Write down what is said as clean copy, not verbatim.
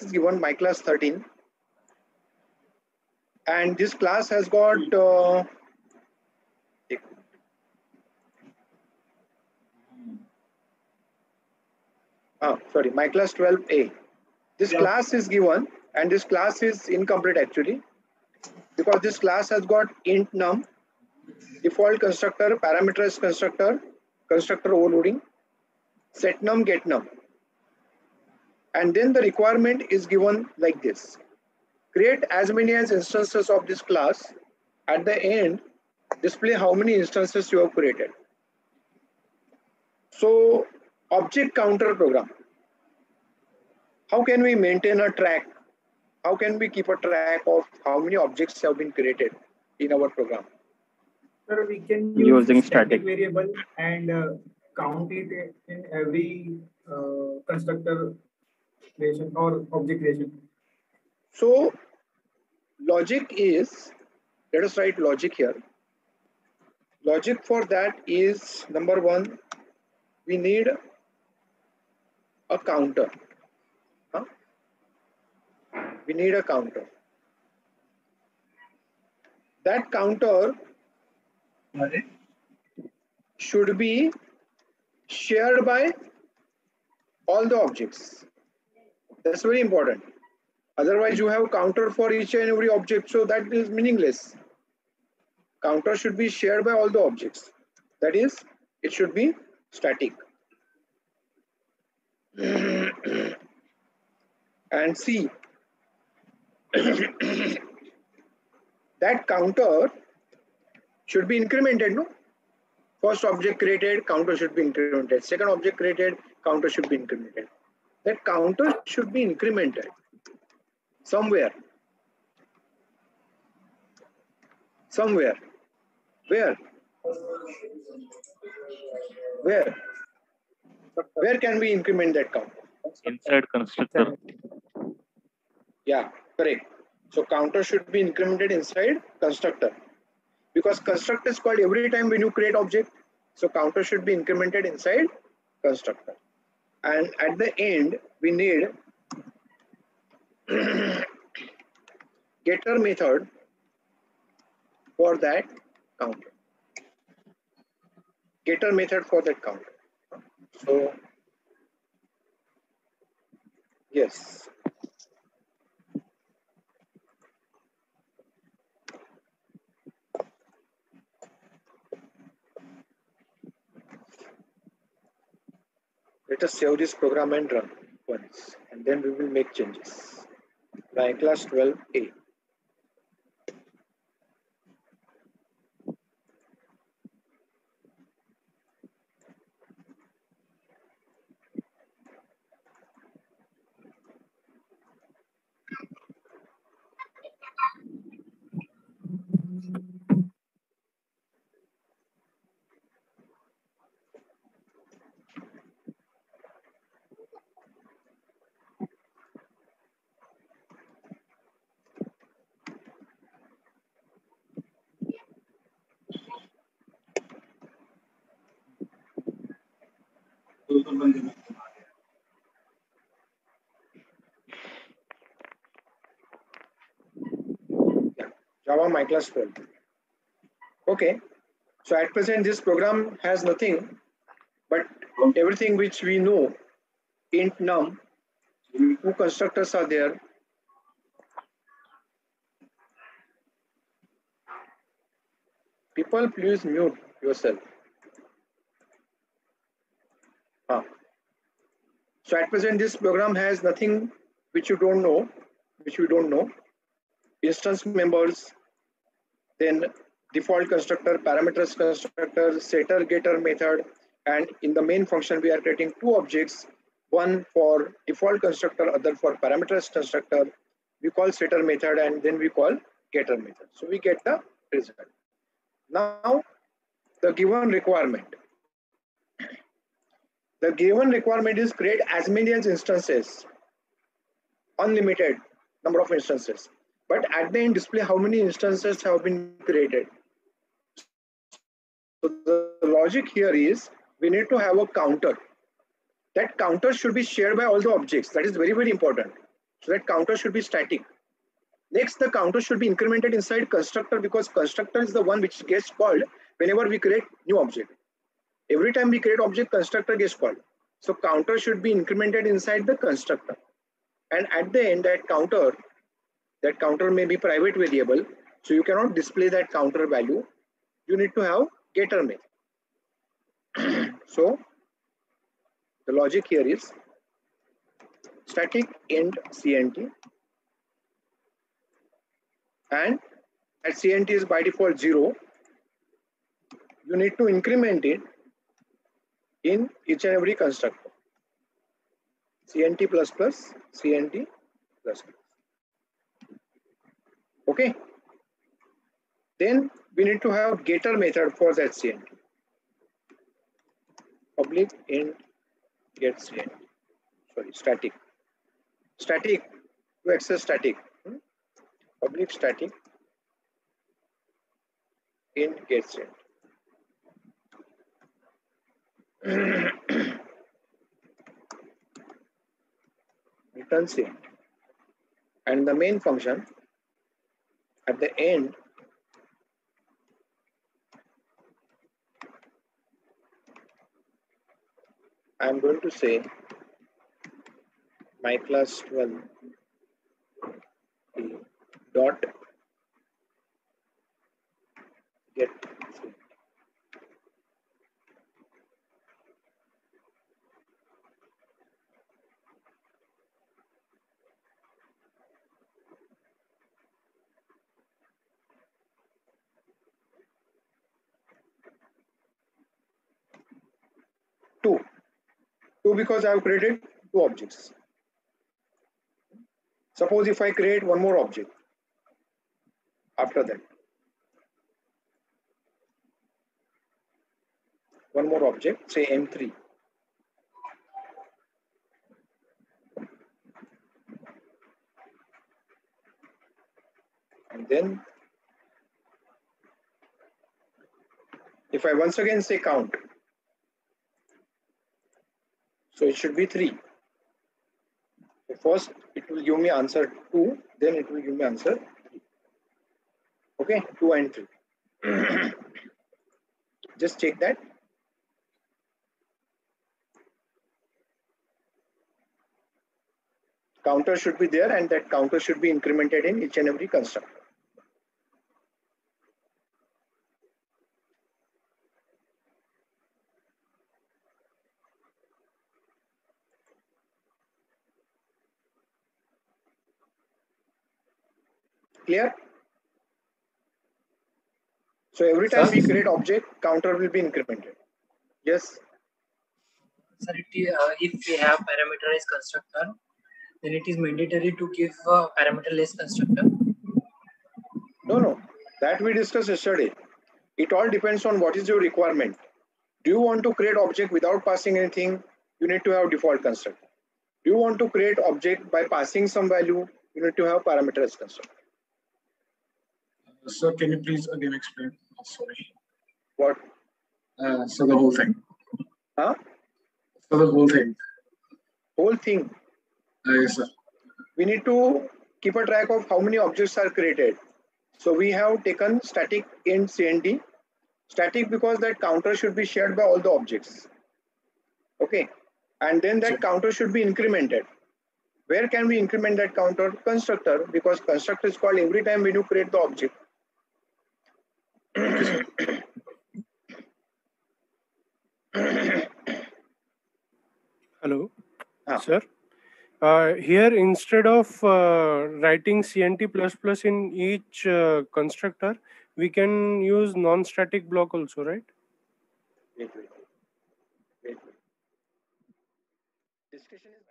is given, my class 13, and this class has got my class 12A. This class is given, and this class is incomplete actually, because this class has got int num, default constructor, parameterized constructor, constructor overloading, set num, get num. And then the requirement is given like this: create as many as instances of this class. At the end, display how many instances you have created. So, object counter program. How can we maintain a track? How can we keep a track of how many objects have been created in our program? Sir, we can use using static variable and count it in every constructor creation or object creation. So logic is, let us write logic here. Logic for that is, number one, we need a counter. We need a counter. That counter should be shared by all the objects. That's very important. Otherwise, you have counter for each and every object, so that is meaningless. Counter should be shared by all the objects. That is, it should be static. And see, that counter should be incremented, no? First object created, counter should be incremented. Second object created, counter should be incremented. That counter should be incremented somewhere. Somewhere. Where? Where? Where can we increment that counter? Inside constructor. Yeah, correct. So counter should be incremented inside constructor, because constructor is called every time when you create object. So counter should be incremented inside constructor. And at the end, we need getter method for that counter. Getter method for that counter. So yes. Let us save this program and run once, and then we will make changes. My class 12A. Java my class 12. Okay, so at present this program has nothing but everything which we know: int num, two constructors are there. People, please mute yourself. So at present this program has nothing which you don't know, Instance members, then default constructor, parameters constructor, setter getter method, and in the main function we are creating two objects, one for default constructor, other for parameters constructor. We call setter method and then we call getter method. So we get the result. Now the given requirement. The given requirement is create as many as instances, unlimited number of instances, but at the end display how many instances have been created. So the logic here is we need to have a counter. That counter should be shared by all the objects. That is very, very important. So that counter should be static. Next, the counter should be incremented inside constructor because constructor is the one which gets called whenever we create new object. Every time we create object, constructor gets called. So counter should be incremented inside the constructor. And at the end, that counter may be private variable. So you cannot display that counter value. You need to have getter method. So the logic here is static end CNT, and at CNT is by default 0. You need to increment it in each and every constructor. CNT plus plus, CNT plus plus. Okay. Then we need to have getter method for that CNT. Public int get CNT. Sorry, static. Static to access static. Public static int get CNT. Return CNT. And the main function at the end I am going to say my class 12 dot get CNT. Two because I have created two objects. Suppose if I create one more object after that. One more object, say M3. And then if I once again say count, so it should be 3. So first it will give me answer 2, then it will give me answer 3. Okay, 2 and 3. Just check that. Counter should be there and that counter should be incremented in each and every constructor. Clear? So every time we create object, counter will be incremented. Yes? Sir, if we have parameterized constructor, then it is mandatory to give a parameterless constructor? No. That we discussed yesterday. It all depends on what is your requirement. Do you want to create object without passing anything? You need to have default constructor. Do you want to create object by passing some value? You need to have parameterized constructor. Sir, can you please again explain? Sorry. What? So the whole thing. Huh? So the whole thing. Whole thing. Yes, sir. We need to keep a track of how many objects are created. So we have taken static int CNT. Static because that counter should be shared by all the objects. Okay. And then that counter should be incremented. Where can we increment that counter? Constructor, because constructor is called every time when you create the object. Hello, sir. Here, instead of writing CNT++ in each constructor, we can use non-static block also, right? Wait. Discussion is